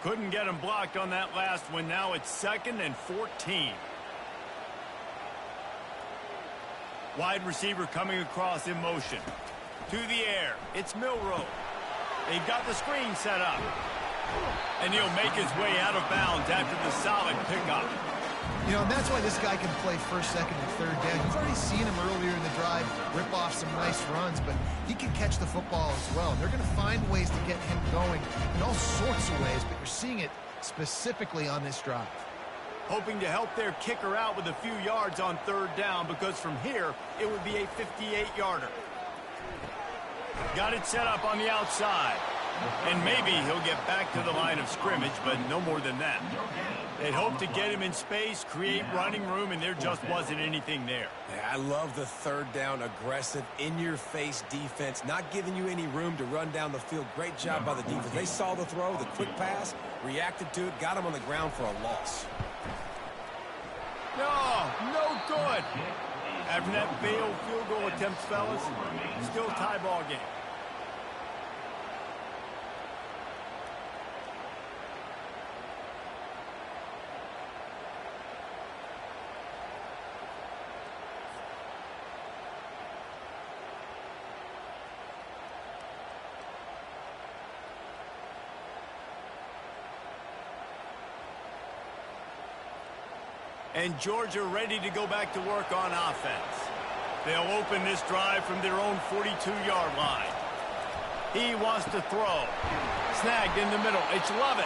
Couldn't get him blocked on that last one. Now it's 2nd and 14. Wide receiver coming across in motion. To the air. It's Milroe. They've got the screen set up. And he'll make his way out of bounds after the solid pickup. You know, and that's why this guy can play 1st, 2nd, and 3rd down. You've already seen him earlier in the drive rip off some nice runs, but he can catch the football as well. They're going to find ways to get him going in all sorts of ways, but you're seeing it specifically on this drive. Hoping to help their kicker out with a few yards on 3rd down, because from here, it would be a 58-yarder. Got it set up on the outside. And maybe he'll get back to the line of scrimmage, but no more than that. They'd hope to get him in space, create running room, and there just wasn't anything there. Yeah, I love the 3rd down, aggressive, in-your-face defense, not giving you any room to run down the field. Great job by the defense. They saw the throw, the quick pass, reacted to it, got him on the ground for a loss. No good. After that failed field goal attempt, fellas, still tie ball game. And Georgia ready to go back to work on offense. They'll open this drive from their own 42-yard line. He wants to throw. Snagged in the middle. It's Lovett.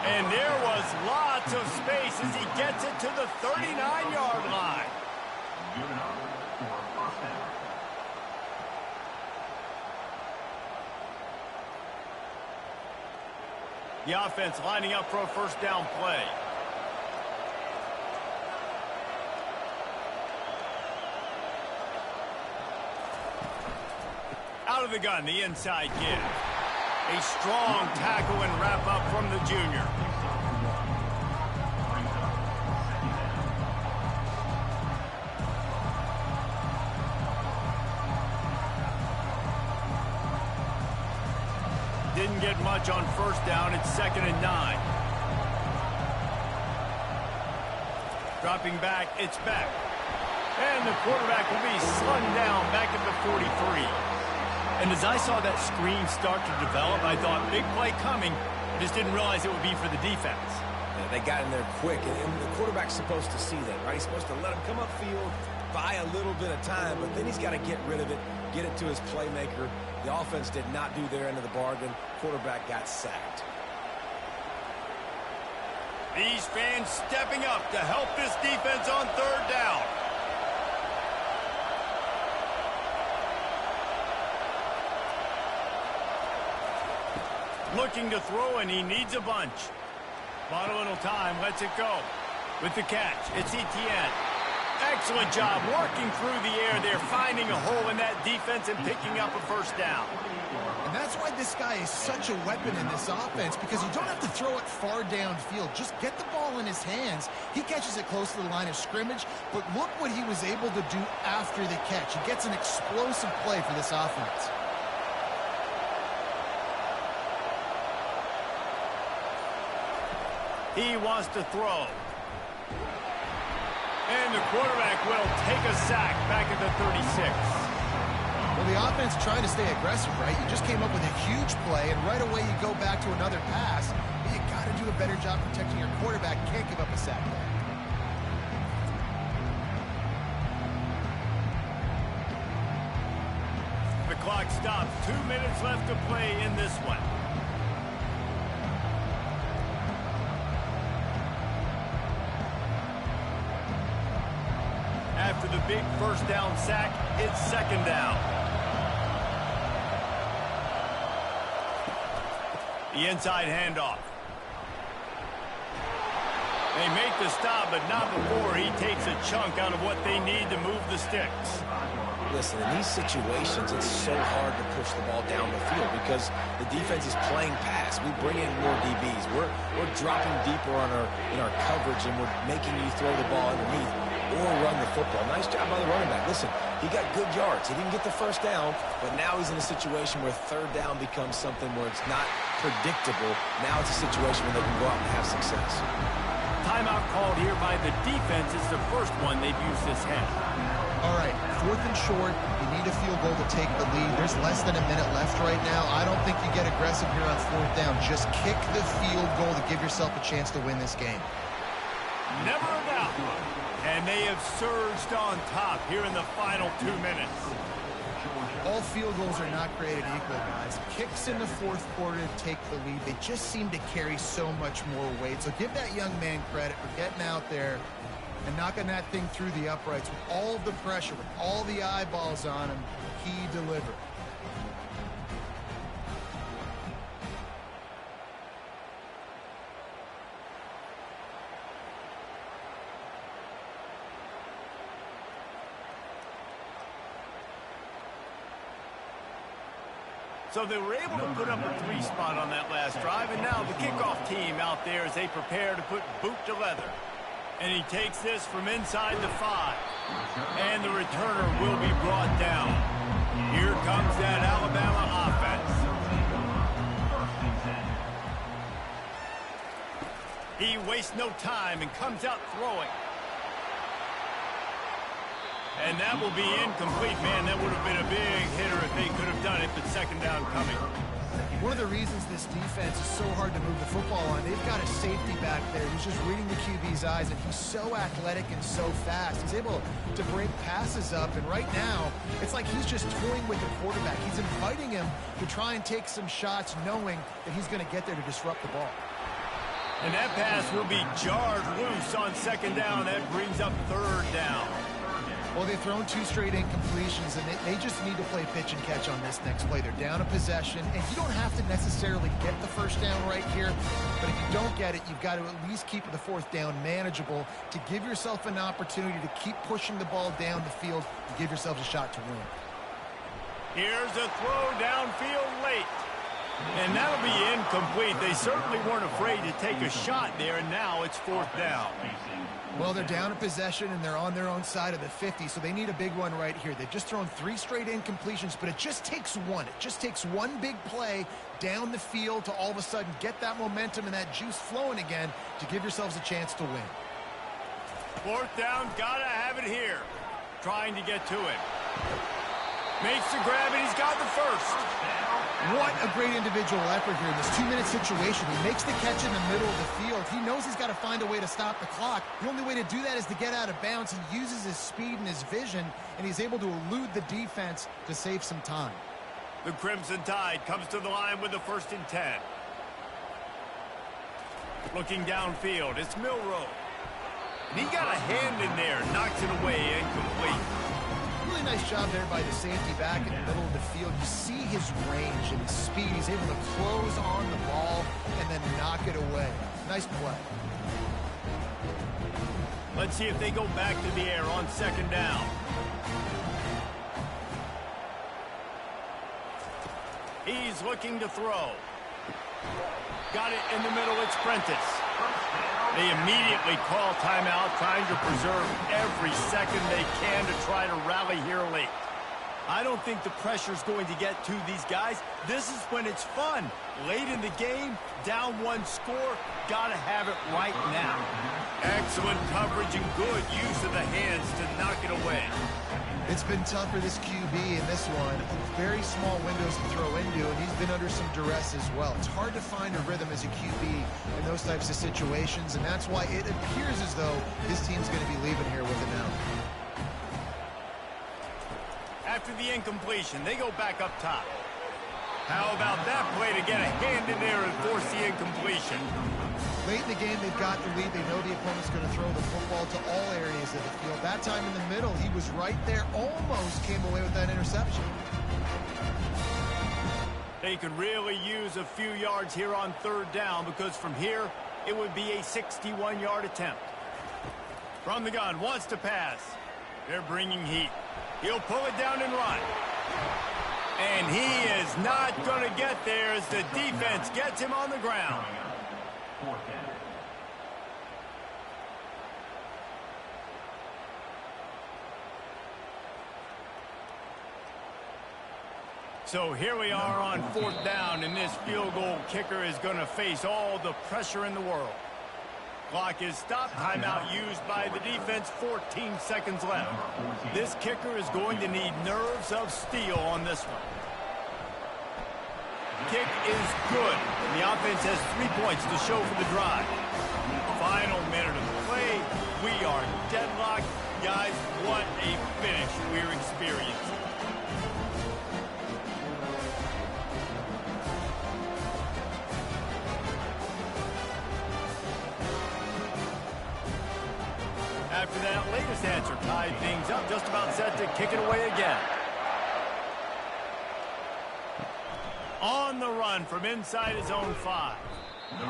And there was lots of space as he gets it to the 39-yard line. Good enough for a first down. The offense lining up for a first down play. Out of the gun, the inside give. A strong tackle and wrap up from the junior. Didn't get much on first down. It's 2nd and 9. Dropping back, it's back. And the quarterback will be slung down back at the 43. And as I saw that screen start to develop, I thought, big play coming. I just didn't realize it would be for the defense. Yeah, they got in there quick, and the quarterback's supposed to see that, right? He's supposed to let him come upfield, buy a little bit of time, but then he's got to get rid of it, get it to his playmaker. The offense did not do their end of the bargain. Quarterback got sacked. These fans stepping up to help this defense on 3rd down. Looking to throw, and he needs a bunch. Bought a little time, lets it go. With the catch, it's Etienne. Excellent job working through the air there, finding a hole in that defense and picking up a first down. And that's why this guy is such a weapon in this offense, because you don't have to throw it far downfield. Just get the ball in his hands. He catches it close to the line of scrimmage, but look what he was able to do after the catch. He gets an explosive play for this offense. He wants to throw. And the quarterback will take a sack back at the 36. Well, the offense trying to stay aggressive, right? You just came up with a huge play, and right away you go back to another pass. But you got to do a better job protecting your quarterback. Can't give up a sack there. The clock stops. 2 minutes left to play in this one. After the big first down sack, it's 2nd down. The inside handoff. They make the stop, but not before he takes a chunk out of what they need to move the sticks. Listen, in these situations, it's so hard to push the ball down the field because the defense is playing pass. We bring in more DBs. We're dropping deeper in our coverage, and we're making you throw the ball underneath or run the football. Nice job by the running back. Listen, he got good yards. He didn't get the first down, but now he's in a situation where 3rd down becomes something where it's not predictable. Now it's a situation where they can go out and have success. Timeout called here by the defense. It's the first one they've used this half. All right, 4th and short. You need a field goal to take the lead. There's less than a minute left right now. I don't think you get aggressive here on 4th down. Just kick the field goal to give yourself a chance to win this game. Never a doubt. And they have surged on top here in the final 2 minutes. All field goals are not created equal, guys. Kicks in the 4th quarter to take the lead. They just seem to carry so much more weight. So give that young man credit for getting out there and knocking that thing through the uprights with all of the pressure, with all the eyeballs on him. He delivered. So they were able to put up a 3 spot on that last drive, and now the kickoff team out there as they prepare to put boot to leather. And he takes this from inside the 5. And the returner will be brought down. Here comes that Alabama offense. He wastes no time and comes out throwing. And that will be incomplete. Man, that would have been a big hitter if they could have done it, but 2nd down coming. One of the reasons this defense is so hard to move the football on, they've got a safety back there who's just reading the QB's eyes, and he's so athletic and so fast. He's able to break passes up, and right now, it's like he's just toying with the quarterback. He's inviting him to try and take some shots, knowing that he's going to get there to disrupt the ball. And that pass will be jarred loose on second down. That brings up third down. Well, they've thrown 2 straight incompletions, and they just need to play pitch and catch on this next play. They're down a possession, and you don't have to necessarily get the first down right here, but if you don't get it, you've got to at least keep the 4th down manageable to give yourself an opportunity to keep pushing the ball down the field and give yourselves a shot to win. Here's a throw downfield late. And that'll be incomplete. They certainly weren't afraid to take a shot there, and now it's 4th down. Well, they're down a possession, and they're on their own side of the 50, so they need a big one right here. They've just thrown 3 straight incompletions, but it just takes one. It just takes one big play down the field to all of a sudden get that momentum and that juice flowing again to give yourselves a chance to win. 4th down, gotta have it here. Trying to get to it. Makes the grab, and he's got the first. What a great individual effort here in this 2-minute situation. He makes the catch in the middle of the field. He knows he's got to find a way to stop the clock. The only way to do that is to get out of bounds. He uses his speed and his vision, and he's able to elude the defense to save some time. The Crimson Tide comes to the line with the 1st and 10. Looking downfield, it's Milroe. And he got a hand in there, knocks it away, incomplete. Really nice job there by the safety back in the middle of the field. You see his range and his speed. He's able to close on the ball and then knock it away. Nice play. Let's see if they go back to the air on 2nd down. He's looking to throw. Got it in the middle. It's Prentice. They immediately call timeout, trying to preserve every second they can to try to rally here late. I don't think the pressure's going to get to these guys. This is when it's fun. Late in the game, down 1 score, gotta have it right now. Excellent coverage and good use of the hands to knock it away. It's been tough for this QB in this one. Very small windows to throw into, and he's been under some duress as well. It's hard to find a rhythm as a QB in those types of situations, and that's why it appears as though his team's going to be leaving here with an out. After the incompletion, they go back up top. How about that play to get a hand in there and force the incompletion? Late in the game, they've got the lead. They know the opponent's going to throw the football to all areas of the field. That time in the middle, he was right there, almost came away with that interception. They could really use a few yards here on 3rd down, because from here, it would be a 61-yard attempt. From the gun, wants to pass. They're bringing heat. He'll pull it down and run. And he is not going to get there as the defense gets him on the ground. So here we are on 4th down, and this field goal kicker is going to face all the pressure in the world. Clock is stopped. Timeout used by the defense. 14 seconds left. This kicker is going to need nerves of steel on this one. Kick is good. The offense has 3 points to show for the drive. Final minute of the play. We are deadlocked. Guys, what a finish we're experiencing. After that latest answer tied things up, just about set to kick it away again. On the run from inside his own 5.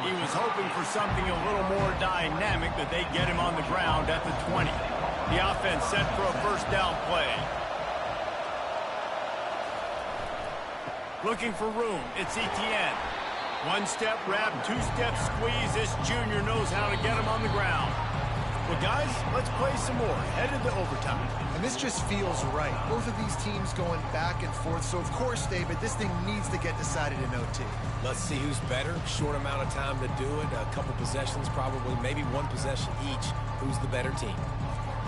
He was hoping for something a little more dynamic, but they get him on the ground at the 20. The offense set for a 1st down play. Looking for room, it's Etienne. 1-step wrap, 2-step squeeze. This junior knows how to get him on the ground. Well, guys, let's play some more. Headed to overtime. And this just feels right. Both of these teams going back and forth. So, of course, David, this thing needs to get decided in OT. Let's see who's better. Short amount of time to do it. A couple possessions, probably maybe 1 possession each. Who's the better team?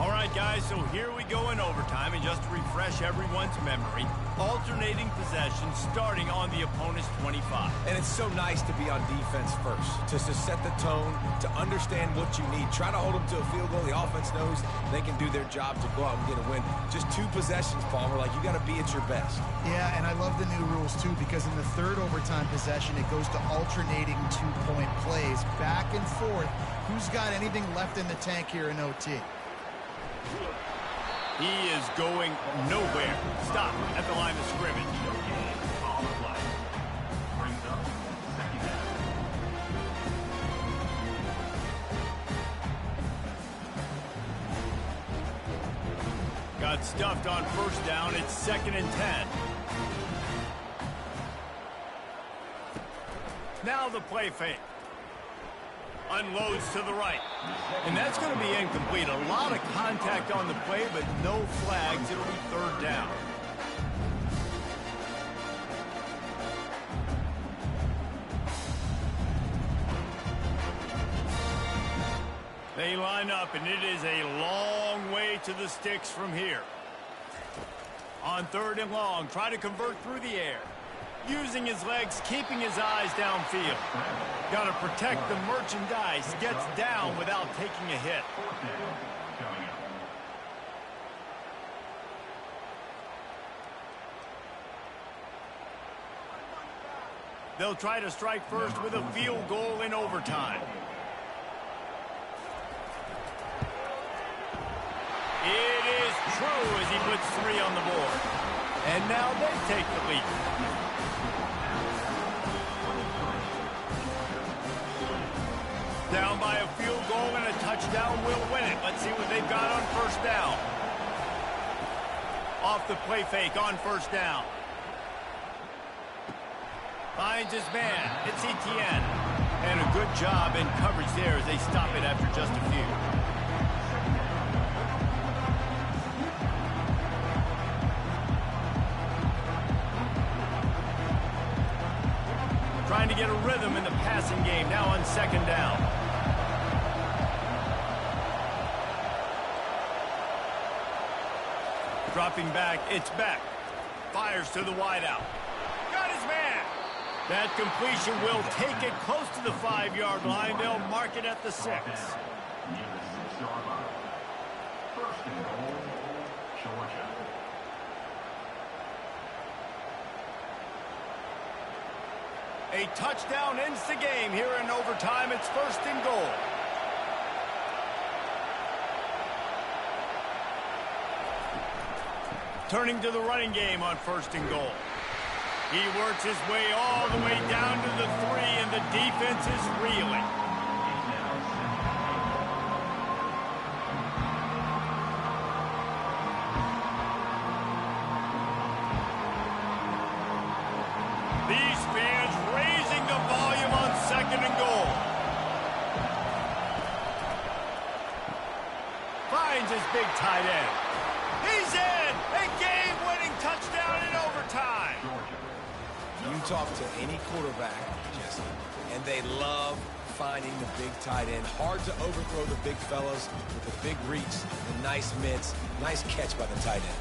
All right, guys, so here we go in overtime, and just to refresh everyone's memory, alternating possession starting on the opponent's 25. And it's so nice to be on defense first, to set the tone, to understand what you need. Try to hold them to a field goal. The offense knows they can do their job to go out and get a win. Just 2 possessions, Palmer. Like, you got to be at your best. Yeah, and I love the new rules, too, because in the third overtime possession, it goes to alternating 2-point plays, back and forth. Who's got anything left in the tank here in OT? He is going nowhere. Stop at the line of scrimmage. On the play. Brings up second down. Got stuffed on first down. It's 2nd and 10. Now the play fake. Unloads to the right. And that's going to be incomplete. A lot of contact on the play, but no flags. It'll be 3rd down. They line up, and it is a long way to the sticks from here. On 3rd and long, try to convert through the air. Using his legs, keeping his eyes downfield. Got to protect the merchandise. Gets down without taking a hit. Coming up. They'll try to strike first with a field goal in overtime. It is true as he puts 3 on the board. And now they take the lead. Down by a field goal and a touchdown will win it. Let's see what they've got on first down. Off the play fake on first down. Finds his man. It's Etienne. And a good job in coverage there as they stop it after just a few. Trying to get a rhythm in the passing game now on 2nd down. Dropping back, it's Beck. Fires to the wideout. Got his man. That completion will take it close to the 5-yard line. They'll mark it at the 6. Near the 6-yard line. 1st and goal, Georgia. A touchdown ends the game here in overtime. It's 1st and goal. Turning to the running game on 1st and goal. He works his way all the way down to the 3, and the defense is reeling. These fans raising the volume on 2nd and goal. Finds his big tight end. He's in! A game-winning touchdown in overtime. You talk to any quarterback, Jesse, and they love finding the big tight end. Hard to overthrow the big fellas with the big reach, the nice mitts. Nice catch by the tight end.